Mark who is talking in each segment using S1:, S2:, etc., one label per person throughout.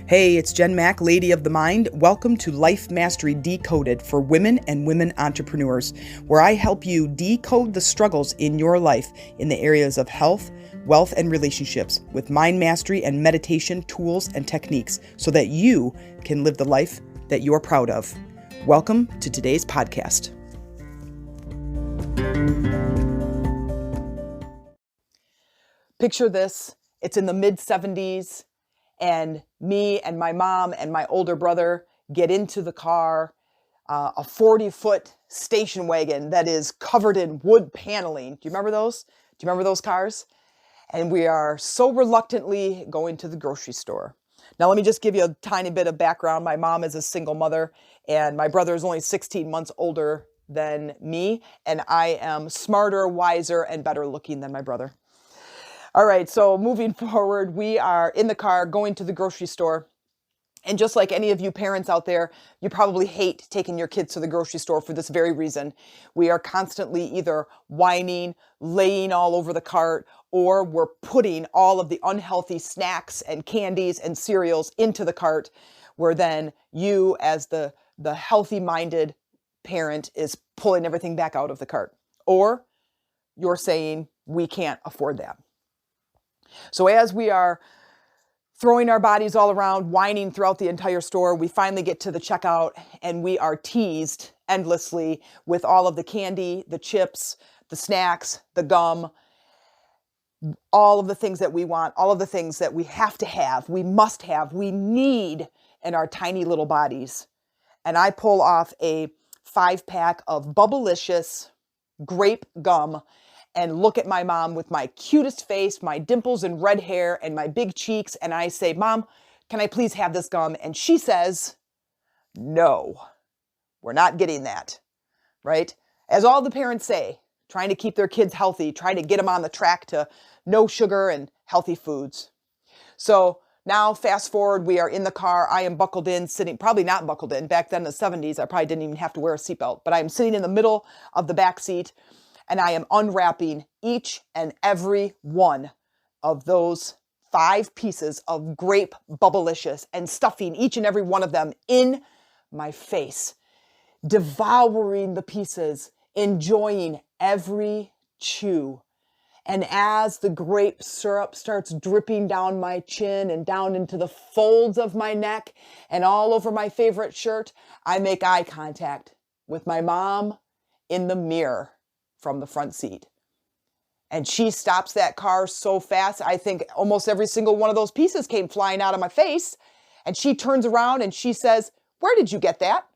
S1: Hey, it's Jen Mack, Lady of the Mind. Welcome to Life Mastery Decoded for women and women entrepreneurs, where I help you decode the struggles in your life in the areas of health, wealth, and relationships with mind mastery and meditation tools and techniques so that you can live the life that you're proud of. Welcome to today's podcast. Picture this. It's in the mid-70s. And me and my mom and my older brother get into the car, a 40-foot station wagon that is covered in wood paneling. Do you remember those? Do you remember those cars? And we are so reluctantly going to the grocery store. Now, let me just give you a tiny bit of background. My mom is a single mother, and my brother is only 16 months older than me, and I am smarter, wiser, and better looking than my brother. All right, so moving forward, we are in the car going to the grocery store. And just like any of you parents out there, you probably hate taking your kids to the grocery store for this very reason. We are constantly either whining, laying all over the cart, or we're putting all of the unhealthy snacks and candies and cereals into the cart, where then you, as the healthy-minded parent, is pulling everything back out of the cart. Or you're saying, we can't afford that. So as we are throwing our bodies all around, whining throughout the entire store, we finally get to the checkout and we are teased endlessly with all of the candy, the chips, the snacks, the gum, all of the things that we want, all of the things that we have, we must have, we need in our tiny little bodies. And I pull off a 5-pack of Bubblicious grape gum and look at my mom with my cutest face, my dimples and red hair, and my big cheeks, and I say, Mom, can I please have this gum? And she says, no, we're not getting that, right? As all the parents say, trying to keep their kids healthy, trying to get them on the track to no sugar and healthy foods. So now, fast forward, we are in the car. I am buckled in, sitting, probably not buckled in. Back then in the 70s, I probably didn't even have to wear a seatbelt, but I am sitting in the middle of the back seat, and I am unwrapping each and every one of those 5 pieces of grape Bubblicious and stuffing each and every one of them in my face, devouring the pieces, enjoying every chew. And as the grape syrup starts dripping down my chin and down into the folds of my neck and all over my favorite shirt, I make eye contact with my mom in the mirror from the front seat. And she stops that car so fast, I think almost every single one of those pieces came flying out of my face. And she turns around and she says, where did you get that?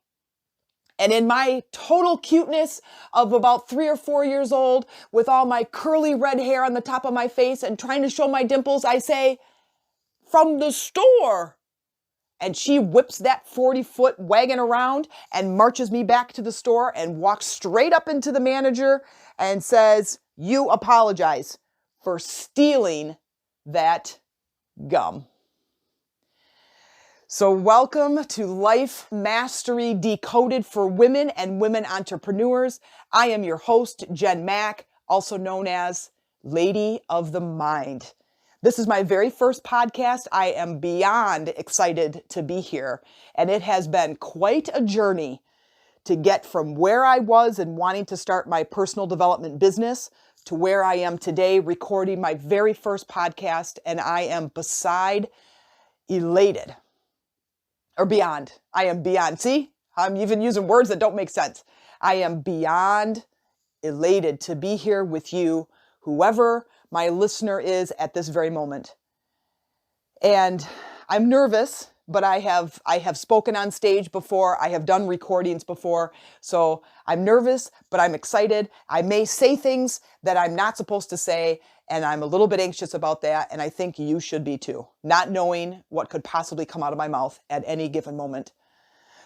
S1: And in my total cuteness of about 3 or 4 years old, with all my curly red hair on the top of my face and trying to show my dimples, I say, from the store. And she whips that 40-foot wagon around and marches me back to the store and walks straight up into the manager and says, you apologize for stealing that gum. So welcome to Life Mastery Decoded for women and women entrepreneurs. I am your host, Jen Mack, also known as Lady of the Mind. This is my very first podcast. I am beyond excited to be here, and it has been quite a journey to get from where I was and wanting to start my personal development business to where I am today, recording my very first podcast, and I am beside elated. Or beyond. I am beyond. See, I'm even using words that don't make sense. I am beyond elated to be here with you, whoever my listener is at this very moment. And I'm nervous, but I have spoken on stage before. I have done recordings before. So I'm nervous, but I'm excited. I may say things that I'm not supposed to say, and I'm a little bit anxious about that. And I think you should be too, not knowing what could possibly come out of my mouth at any given moment.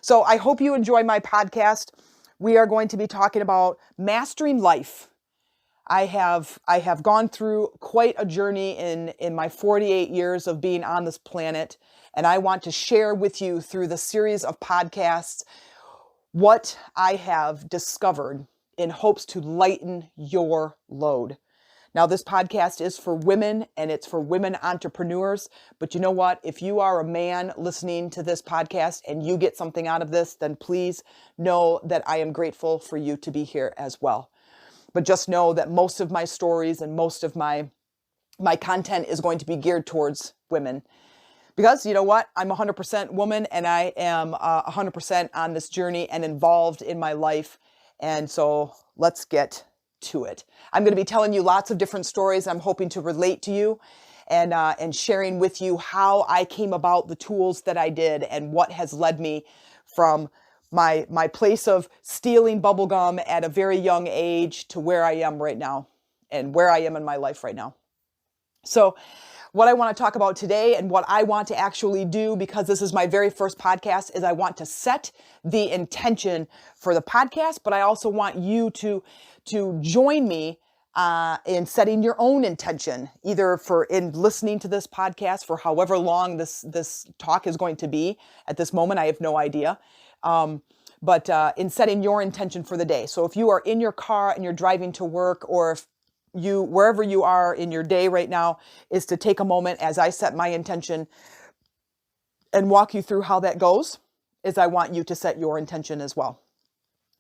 S1: So I hope you enjoy my podcast. We are going to be talking about mastering life. I have gone through quite a journey in my 48 years of being on this planet, and I want to share with you through the series of podcasts what I have discovered in hopes to lighten your load. Now, this podcast is for women and it's for women entrepreneurs. But you know what? If you are a man listening to this podcast and you get something out of this, then please know that I am grateful for you to be here as well. But just know that most of my stories and most of my content is going to be geared towards women. Because you know what? I'm 100% woman and I am 100% on this journey and involved in my life. And so let's get to it. I'm going to be telling you lots of different stories. I'm hoping to relate to you and sharing with you how I came about the tools that I did and what has led me from my place of stealing bubblegum at a very young age to where I am right now and where I am in my life right now. So what I want to talk about today and what I want to actually do, because this is my very first podcast, is I want to set the intention for the podcast, but I also want you to join me in setting your own intention, either in listening to this podcast for however long this talk is going to be. At this moment, I have no idea. But in setting your intention for the day. So if you are in your car and you're driving to work, or if wherever you are in your day right now, is to take a moment as I set my intention and walk you through how that goes, is I want you to set your intention as well.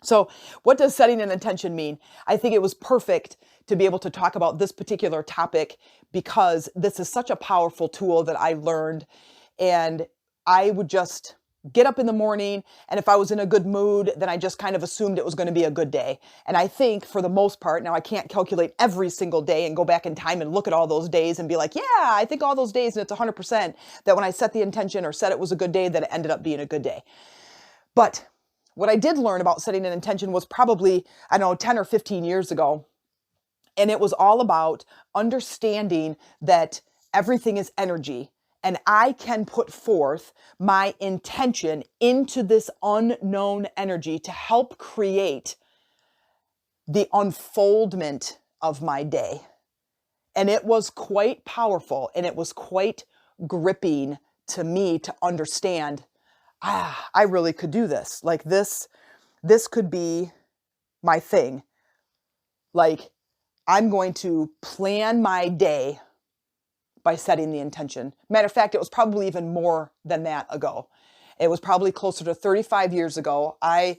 S1: So what does setting an intention mean? I think it was perfect to be able to talk about this particular topic because this is such a powerful tool that I learned, and I would just get up in the morning, and if I was in a good mood, then I just kind of assumed it was going to be a good day. And I think for the most part, now I can't calculate every single day and go back in time and look at all those days and be like, yeah, I think all those days, and it's 100% that when I set the intention or said it was a good day, that it ended up being a good day. But what I did learn about setting an intention was probably, 10 or 15 years ago. And it was all about understanding that everything is energy. And I can put forth my intention into this unknown energy to help create the unfoldment of my day. And it was quite powerful and it was quite gripping to me to understand, I really could do this. Like this could be my thing. Like I'm going to plan my day by setting the intention. Matter of fact, it was probably even more than that ago. It was probably closer to 35 years ago. I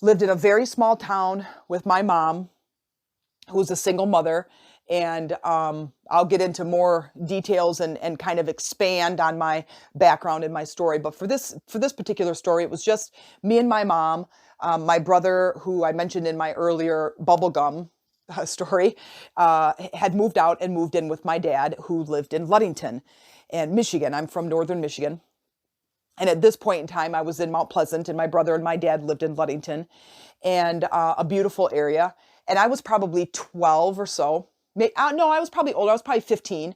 S1: lived in a very small town with my mom, who was a single mother. And I'll get into more details and kind of expand on my background and my story. But for this particular story, it was just me and my mom, my brother, who I mentioned in my earlier bubblegum story, had moved out and moved in with my dad, who lived in Ludington and Michigan. I'm from northern Michigan. And at this point in time, I was in Mount Pleasant, and my brother and my dad lived in Ludington, and a beautiful area. And I was probably 12 or so. No, I was probably older. I was probably 15.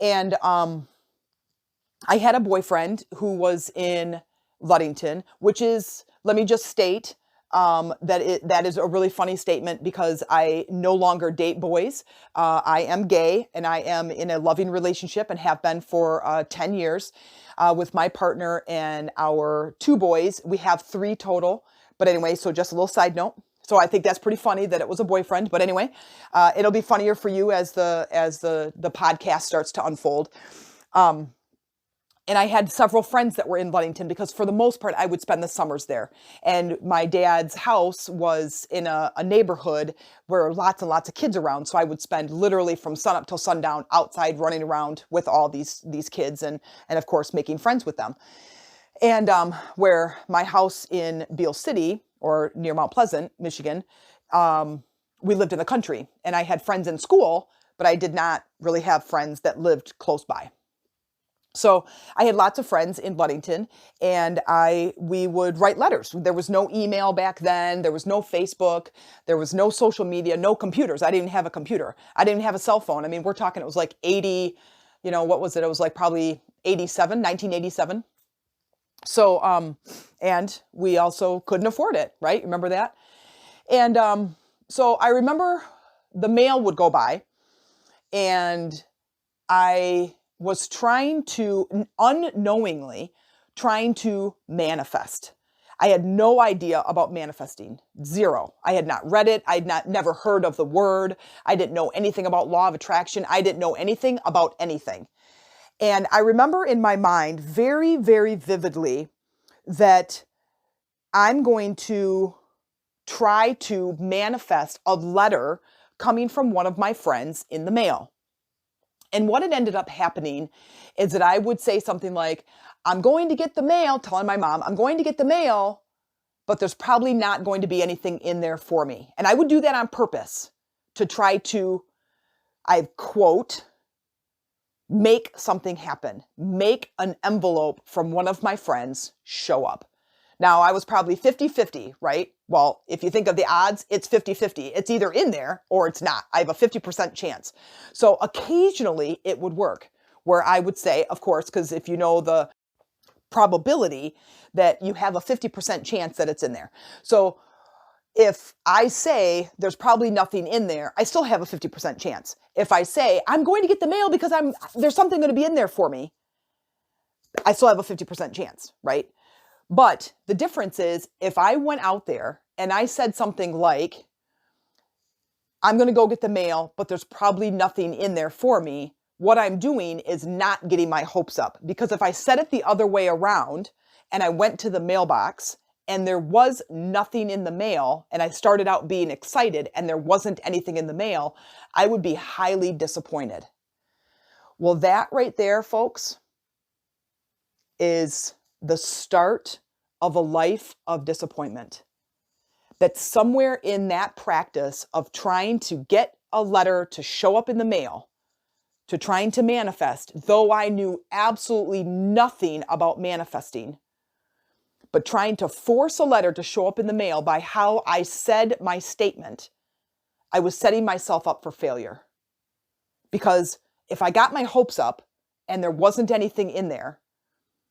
S1: And I had a boyfriend who was in Ludington, which is, let me just state, that is a really funny statement because I no longer date boys. I am gay and I am in a loving relationship and have been for 10 years with my partner and our 2 boys. We have 3 total. But anyway, so just a little side note. So I think that's pretty funny that it was a boyfriend. But anyway, it'll be funnier for you as the podcast starts to unfold. And I had several friends that were in Ludington because for the most part, I would spend the summers there. And my dad's house was in a neighborhood where lots and lots of kids around. So I would spend literally from sunup till sundown outside running around with all these kids and of course, making friends with them. And where my house in Beale City, or near Mount Pleasant, Michigan, we lived in the country. And I had friends in school, but I did not really have friends that lived close by. So I had lots of friends in Ludington, and we would write letters. There was no email back then. There was no Facebook. There was no social media, no computers. I didn't have a computer. I didn't have a cell phone. I mean, we're talking, it was like 80, what was it? It was like probably 1987. So, and we also couldn't afford it, right? Remember that? And so I remember the mail would go by, and I was unknowingly trying to manifest. I had no idea about manifesting. Zero. I had not read it. I'd never heard of the word. I didn't know anything about law of attraction. I didn't know anything about anything. And I remember in my mind very, very vividly that I'm going to try to manifest a letter coming from one of my friends in the mail. And what had ended up happening is that I would say something like, I'm going to get the mail, telling my mom, I'm going to get the mail, but there's probably not going to be anything in there for me. And I would do that on purpose to try to, I quote, make something happen, make an envelope from one of my friends show up. Now, I was probably 50-50, right? Well, if you think of the odds, it's 50-50. It's either in there or it's not. I have a 50% chance. So occasionally it would work where I would say, of course, because if you know the probability that you have a 50% chance that it's in there. So if I say there's probably nothing in there, I still have a 50% chance. If I say I'm going to get the mail because there's something going to be in there for me, I still have a 50% chance, right? But the difference is if I went out there and I said something like, I'm going to go get the mail, but there's probably nothing in there for me, what I'm doing is not getting my hopes up. Because if I said it the other way around and I went to the mailbox and there was nothing in the mail and I started out being excited and there wasn't anything in the mail, I would be highly disappointed. Well, that right there, folks, is the start of a life of disappointment. That somewhere in that practice of trying to get a letter to show up in the mail, to trying to manifest, though I knew absolutely nothing about manifesting, but trying to force a letter to show up in the mail by how I said my statement, I was setting myself up for failure. Because if I got my hopes up and there wasn't anything in there,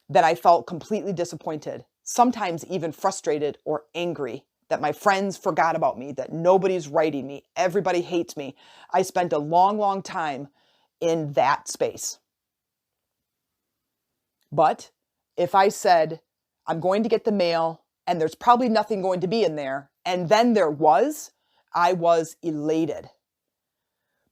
S1: then I felt completely disappointed, sometimes even frustrated or angry that my friends forgot about me, that nobody's writing me, everybody hates me. I spent a long, long time in that space. But if I said, I'm going to get the mail and there's probably nothing going to be in there, and then there was, I was elated.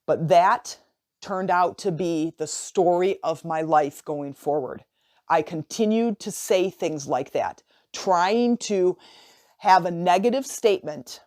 S1: But that turned out to be the story of my life going forward. I continued to say things like that, trying to have a negative statement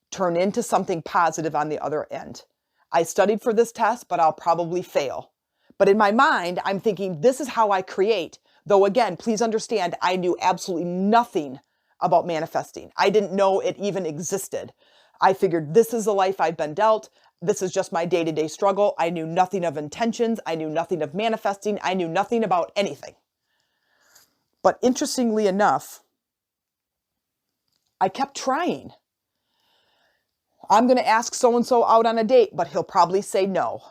S1: turn into something positive on the other end. I studied for this test, but I'll probably fail. But in my mind, I'm thinking, this is how I create. Though again, please understand, I knew absolutely nothing about manifesting. I didn't know it even existed. I figured this is the life I've been dealt. This is just my day-to-day struggle. I knew nothing of intentions. I knew nothing of manifesting. I knew nothing about anything. But interestingly enough, I kept trying. I'm going to ask so-and-so out on a date, but he'll probably say no.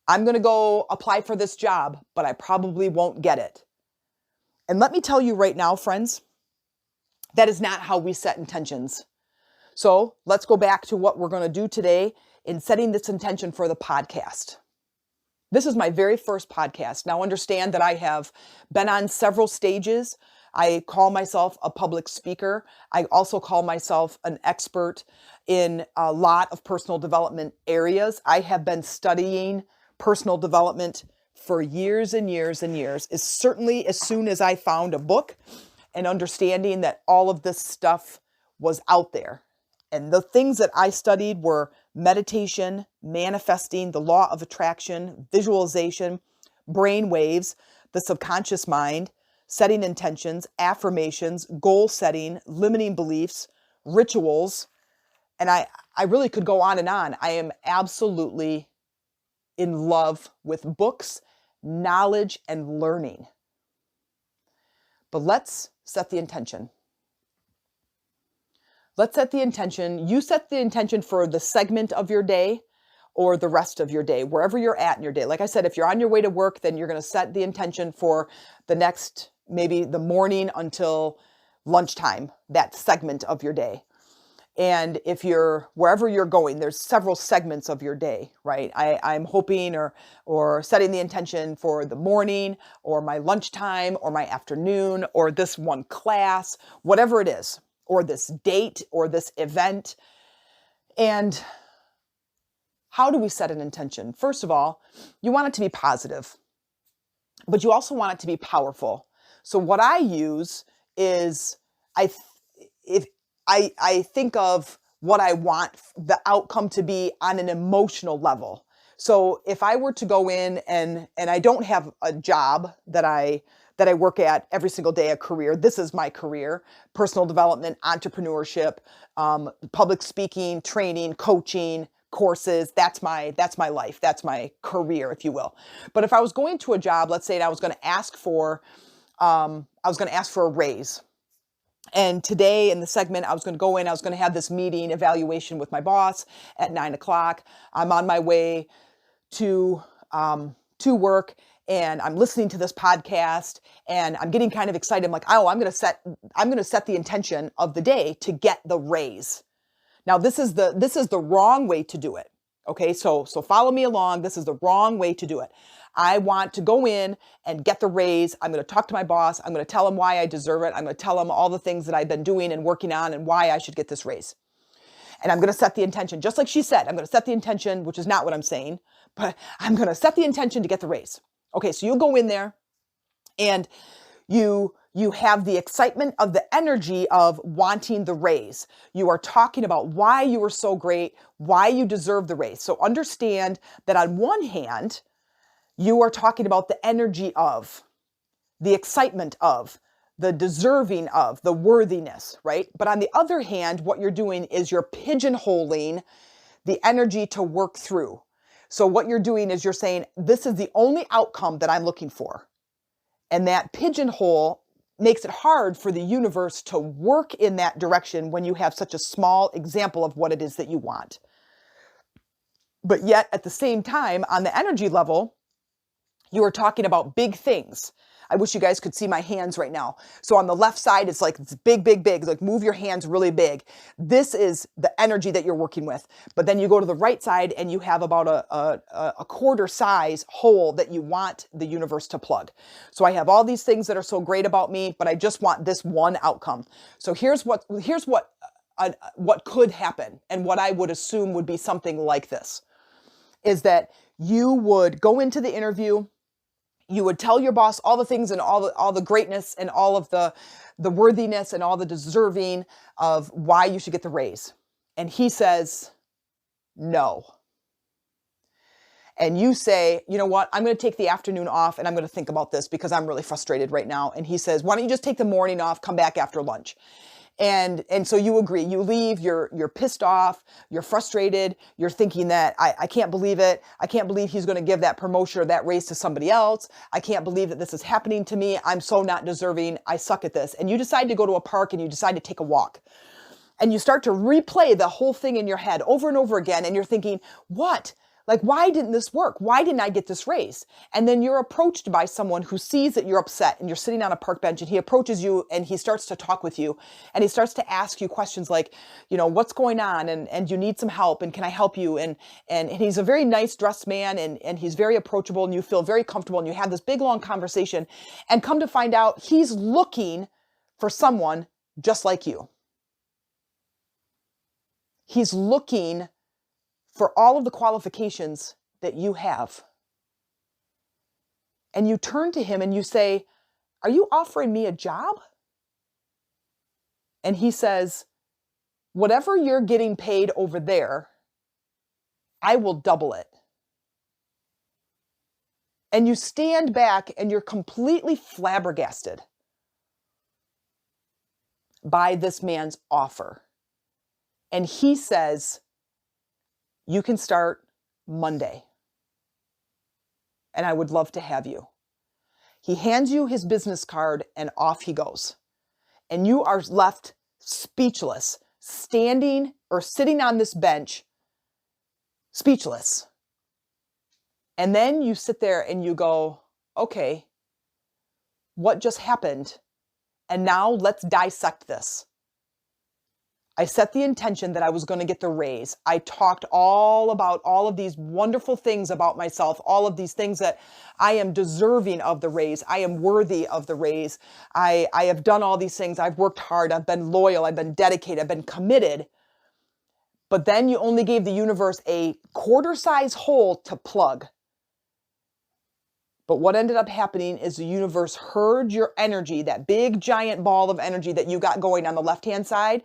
S1: I'm going to go apply for this job, but I probably won't get it. And let me tell you right now, friends, that is not how we set intentions. So let's go back to what we're going to do today in setting this intention for the podcast. This is my very first podcast. Now understand that I have been on several stages. I call myself a public speaker. I also call myself an expert in a lot of personal development areas. I have been studying personal development for years and years and years. Is certainly as soon as I found a book and understanding that all of this stuff was out there. And the things that I studied were meditation, manifesting, the law of attraction, visualization, brain waves, the subconscious mind, setting intentions, affirmations, goal setting, limiting beliefs, rituals. And I really could go on and on. I am absolutely in love with books, knowledge, and learning. But let's set the intention. Let's set the intention. You set the intention for the segment of your day or the rest of your day, wherever you're at in your day. Like I said, if you're on your way to work, then you're going to set the intention for the next, maybe the morning until lunchtime, that segment of your day. And if you're wherever you're going, there's several segments of your day, right? I'm hoping or setting the intention for the morning or my lunchtime or my afternoon or this one class, whatever it is, or this date or this event. And how do we set an intention? First of all, you want it to be positive, but you also want it to be powerful. So what I use is I think of what I want the outcome to be on an emotional level. So if I were to go in and I don't have a job that I work at every single day, a career. This is my career: personal development, entrepreneurship, public speaking, training, coaching, courses. That's my life. That's my career, if you will. But if I was going to a job, let's say I was going to ask for a raise. And today in the segment, I was going to go in, I was going to have this meeting evaluation with my boss at 9:00. I'm on my way to work, and I'm listening to this podcast, and I'm getting kind of excited. I'm like, oh, I'm going to set the intention of the day to get the raise. Now, this is the wrong way to do it. Okay, so follow me along. This is the wrong way to do it. I want to go in and get the raise. I'm going to talk to my boss. I'm going to tell him why I deserve it. I'm going to tell him all the things that I've been doing and working on and why I should get this raise. And I'm going to set the intention, just like she said. I'm going to set the intention, which is not what I'm saying, but I'm going to set the intention to get the raise. Okay, so you'll go in there and you have the excitement of the energy of wanting the raise. You are talking about why you were so great, why you deserve the raise. So understand that on one hand, you are talking about the energy of, the excitement of, the deserving of, the worthiness, right? But on the other hand, what you're doing is you're pigeonholing the energy to work through. So what you're doing is you're saying, this is the only outcome that I'm looking for. And that pigeonhole makes it hard for the universe to work in that direction when you have such a small example of what it is that you want. But yet at the same time, on the energy level, you are talking about big things. I wish you guys could see my hands right now. So on the left side, it's like it's big, big, big. Like move your hands really big. This is the energy that you're working with. But then you go to the right side and you have about a quarter size hole that you want the universe to plug. So I have all these things that are so great about me, but I just want this one outcome. So here's what could happen, and what I would assume would be something like this, is that you would go into the interview. You would tell your boss all the things and all the greatness and all of the worthiness and all the deserving of why you should get the raise. And he says, no. And you say, you know what, I'm going to take the afternoon off and I'm going to think about this because I'm really frustrated right now. And he says, why don't you just take the morning off, come back after lunch? And so you agree, you leave, you're pissed off, you're frustrated, you're thinking that I can't believe it. I can't believe he's going to give that promotion or that raise to somebody else. I can't believe that this is happening to me. I'm so not deserving. I suck at this. And you decide to go to a park and you decide to take a walk. And you start to replay the whole thing in your head over and over again. And you're thinking, what? Like, why didn't this work? Why didn't I get this raise? And then you're approached by someone who sees that you're upset and you're sitting on a park bench, and he approaches you and he starts to talk with you and he starts to ask you questions like, you know, what's going on? And you need some help, and can I help you? And he's a very nice dressed man, and he's very approachable, and you feel very comfortable, and you have this big long conversation, and come to find out he's looking for someone just like you. He's looking for all of the qualifications that you have. And you turn to him and you say, are you offering me a job? And he says, whatever you're getting paid over there, I will double it. And you stand back and you're completely flabbergasted by this man's offer. And he says, you can start Monday, and I would love to have you. He hands you his business card and off he goes. And you are left speechless, standing or sitting on this bench, speechless. And then you sit there and you go, okay, what just happened? And now let's dissect this. I set the intention that I was going to get the raise. I talked all about all of these wonderful things about myself, all of these things that I am deserving of the raise. I am worthy of the raise. I have done all these things. I've worked hard. I've been loyal. I've been dedicated. I've been committed. But then you only gave the universe a quarter-size hole to plug. But what ended up happening is the universe heard your energy, that big giant ball of energy that you got going on the left-hand side.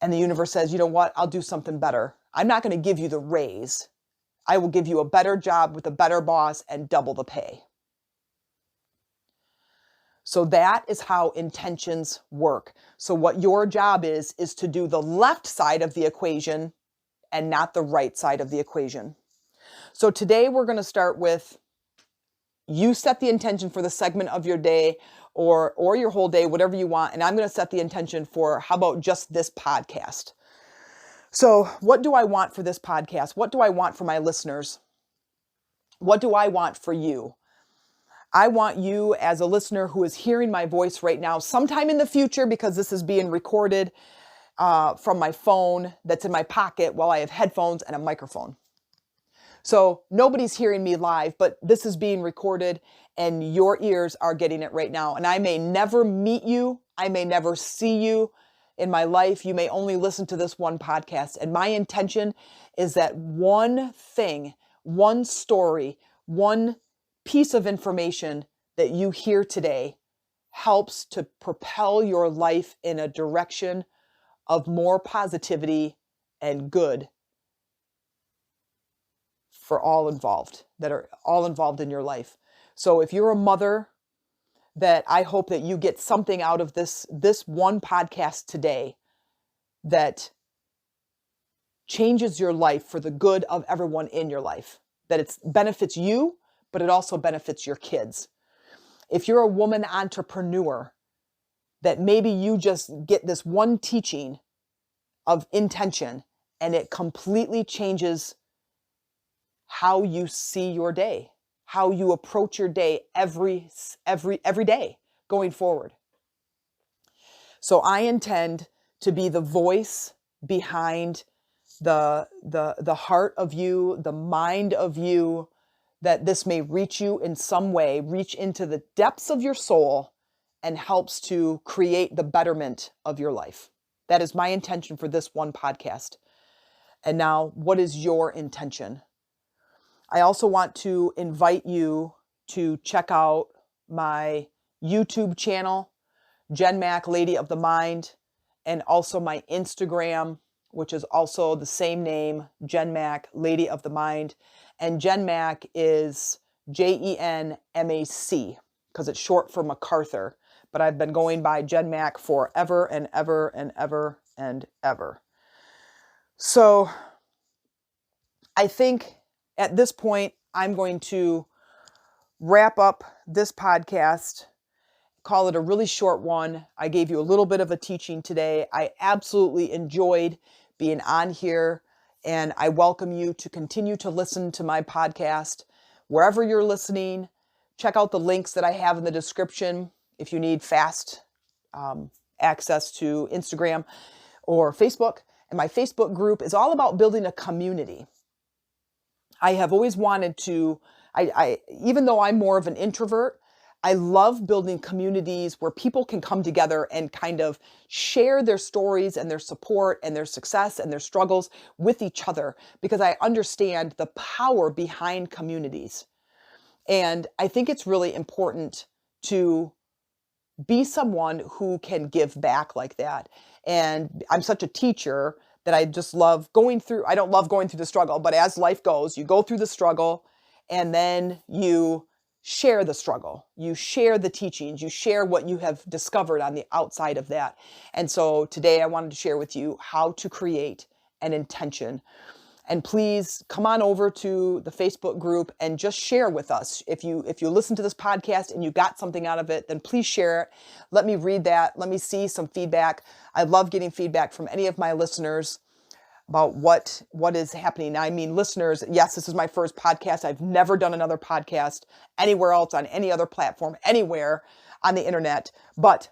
S1: And the universe says, you know what? I'll do something better. I'm not going to give you the raise. I will give you a better job with a better boss and double the pay. So that is how intentions work. So what your job is to do the left side of the equation and not the right side of the equation. So today we're going to start with, you set the intention for the segment of your day or your whole day, whatever you want. And I'm going to set the intention for, how about just this podcast? So what do I want for this podcast? What do I want for my listeners? What do I want for you? I want you as a listener who is hearing my voice right now, sometime in the future, because this is being recorded from my phone that's in my pocket while I have headphones and a microphone. So nobody's hearing me live, but this is being recorded and your ears are getting it right now. And I may never meet you. I may never see you in my life. You may only listen to this one podcast. And my intention is that one thing, one story, one piece of information that you hear today helps to propel your life in a direction of more positivity and good for all involved, that are all involved in your life. So if you're a mother, that I hope that you get something out of this one podcast today that changes your life for the good of everyone in your life, that it benefits you, but it also benefits your kids. If you're a woman entrepreneur, that maybe you just get this one teaching of intention and it completely changes how you see your day, how you approach your day every day going forward. So I intend to be the voice behind the heart of you, the mind of you, that this may reach you in some way, reach into the depths of your soul and helps to create the betterment of your life. That is my intention for this one podcast. And now, what is your intention? I also want to invite you to check out my YouTube channel, Jen Mack, Lady of the Mind, and also my Instagram, which is also the same name, Jen Mack, Lady of the Mind. And Jen Mack is JenMac, because it's short for MacArthur. But I've been going by Jen Mack forever and ever and ever and ever. So I think at this point, I'm going to wrap up this podcast, call it a really short one. I gave you a little bit of a teaching today. I absolutely enjoyed being on here, and I welcome you to continue to listen to my podcast wherever you're listening. Check out the links that I have in the description if you need fast access to Instagram or Facebook. And my Facebook group is all about building a community. I have always wanted to, even though I'm more of an introvert, I love building communities where people can come together and kind of share their stories and their support and their success and their struggles with each other, because I understand the power behind communities. And I think it's really important to be someone who can give back like that. And I'm such a teacher that I just love going through. I don't love going through the struggle, but as life goes, you go through the struggle and then you share the struggle. You share the teachings. You share what you have discovered on the outside of that. And so today I wanted to share with you how to create an intention. And please come on over to the Facebook group and just share with us. If you listen to this podcast and you got something out of it, then please share it. Let me read that. Let me see some feedback. I love getting feedback from any of my listeners about what is happening. I mean, listeners, yes, this is my first podcast. I've never done another podcast anywhere else on any other platform, anywhere on the internet. But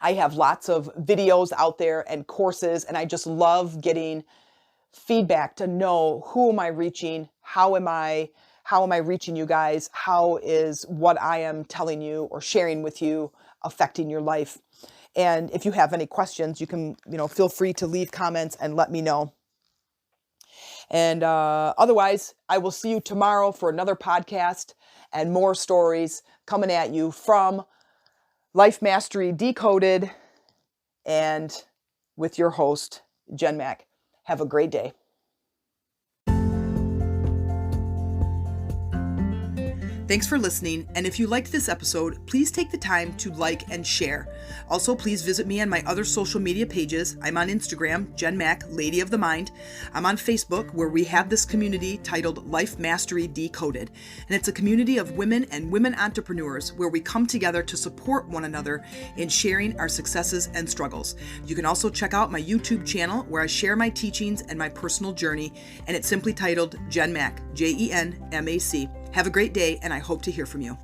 S1: I have lots of videos out there and courses, and I just love getting feedback to know who am I reaching, how am I reaching you guys, how is what I am telling you or sharing with you affecting your life. And if you have any questions, you can, feel free to leave comments and let me know. And otherwise, I will see you tomorrow for another podcast and more stories coming at you from Life Mastery Decoded and with your host, Jen Mack. Have a great day. Thanks for listening, and if you liked this episode, please take the time to like and share. Also, please visit me on my other social media pages. I'm on Instagram, Jen Mack, Lady of the Mind. I'm on Facebook, where we have this community titled Life Mastery Decoded, and it's a community of women and women entrepreneurs where we come together to support one another in sharing our successes and struggles. You can also check out my YouTube channel, where I share my teachings and my personal journey, and it's simply titled Jen Mack, JenMac. Have a great day, and I hope to hear from you.